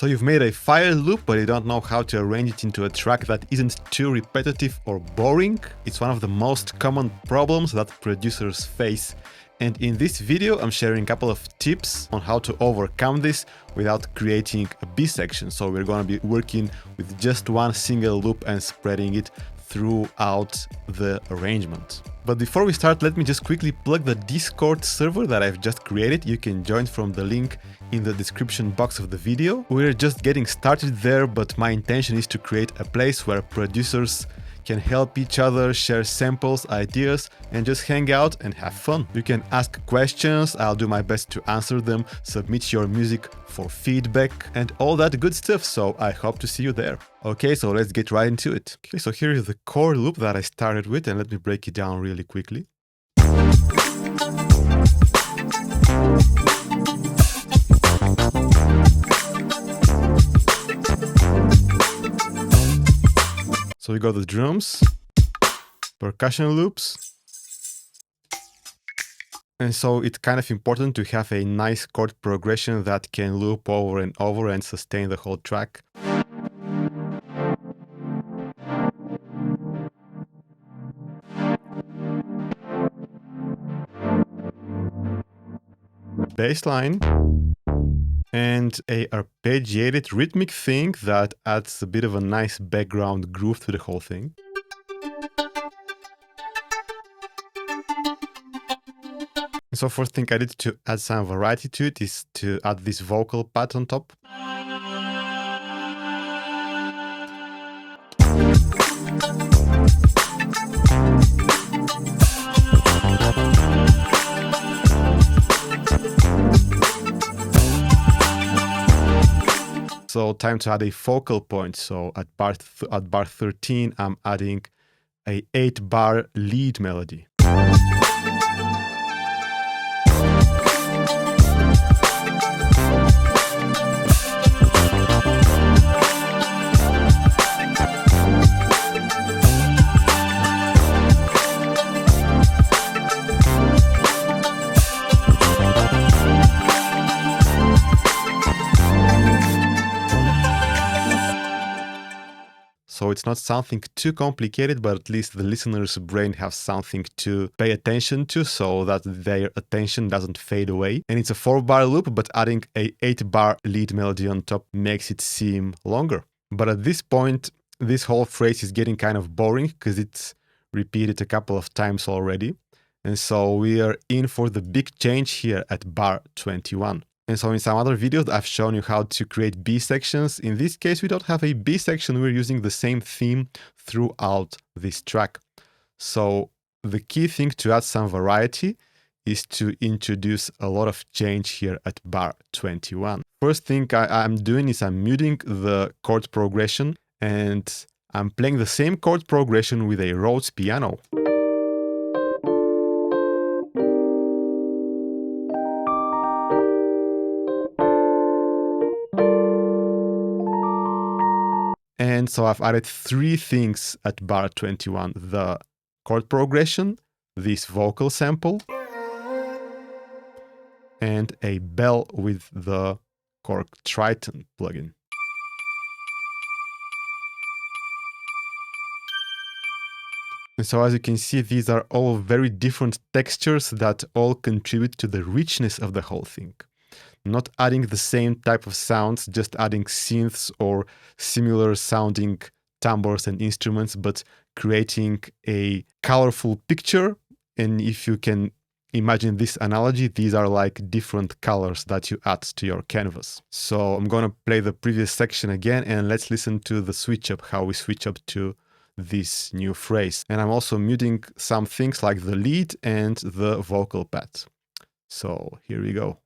So you've made a file loop, but you don't know how to arrange it into a track that isn't too repetitive or boring. It's one of the most common problems that producers face. And in this video, I'm sharing a couple of tips on how to overcome this without creating a B section. So we're going to be working with just one single loop and spreading it throughout the arrangement. But before we start, let me just quickly plug the Discord server that I've just created. You can join from the link in the description box of the video. We're just getting started there, but my intention is to create a place where producers can help each other, share samples, ideas, and just hang out and have fun. You can ask questions, I'll do my best to answer them, submit your music for feedback, and all that good stuff, so I hope to see you there. Okay, so let's get right into it. Okay, so here is the chord loop that I started with, and let me break it down really quickly. So we got the drums, percussion loops, and so it's kind of important to have a nice chord progression that can loop over and over and sustain the whole track. Bass line. And a arpeggiated rhythmic thing that adds a bit of a nice background groove to the whole thing. So first thing I did to add some variety to it is to add this vocal part on top. So time to add a focal point. So at bar 13, I'm adding a 8-bar lead melody. So it's not something too complicated, but at least the listener's brain has something to pay attention to so that their attention doesn't fade away. And it's a 4-bar loop, but adding a 8-bar lead melody on top makes it seem longer. But at this point, this whole phrase is getting kind of boring because it's repeated a couple of times already. And so we are in for the big change here at bar 21. And so in some other videos, I've shown you how to create B sections. In this case, we don't have a B section. We're using the same theme throughout this track. So the key thing to add some variety is to introduce a lot of change here at bar 21. First thing I'm doing is I'm muting the chord progression, and I'm playing the same chord progression with a Rhodes piano. And so I've added 3 things at bar 21, the chord progression, this vocal sample, and a bell with the Korg Triton plugin. And so as you can see, these are all very different textures that all contribute to the richness of the whole thing. Not adding the same type of sounds, just adding synths or similar sounding timbres and instruments, but creating a colorful picture. And if you can imagine this analogy, these are like different colors that you add to your canvas. So I'm going to play the previous section again, and let's listen to the switch up, how we switch up to this new phrase. And I'm also muting some things like the lead and the vocal pad. So here we go.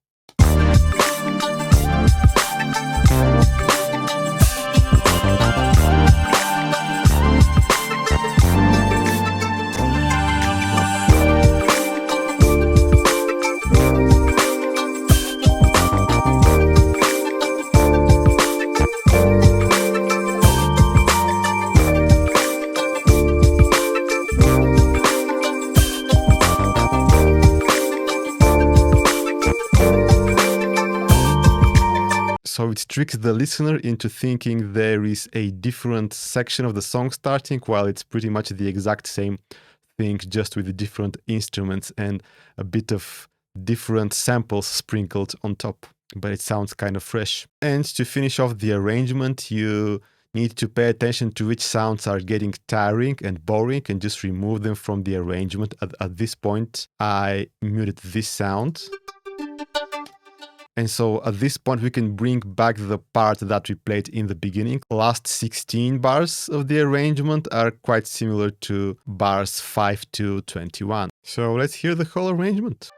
it tricks the listener into thinking there is a different section of the song starting, while it's pretty much the exact same thing, just with different instruments and a bit of different samples sprinkled on top. But it sounds kind of fresh. And to finish off the arrangement, you need to pay attention to which sounds are getting tiring and boring and just remove them from the arrangement. At this point, I muted this sound. And so at this point, we can bring back the part that we played in the beginning. Last 16 bars of the arrangement are quite similar to bars 5 to 21. So let's hear the whole arrangement.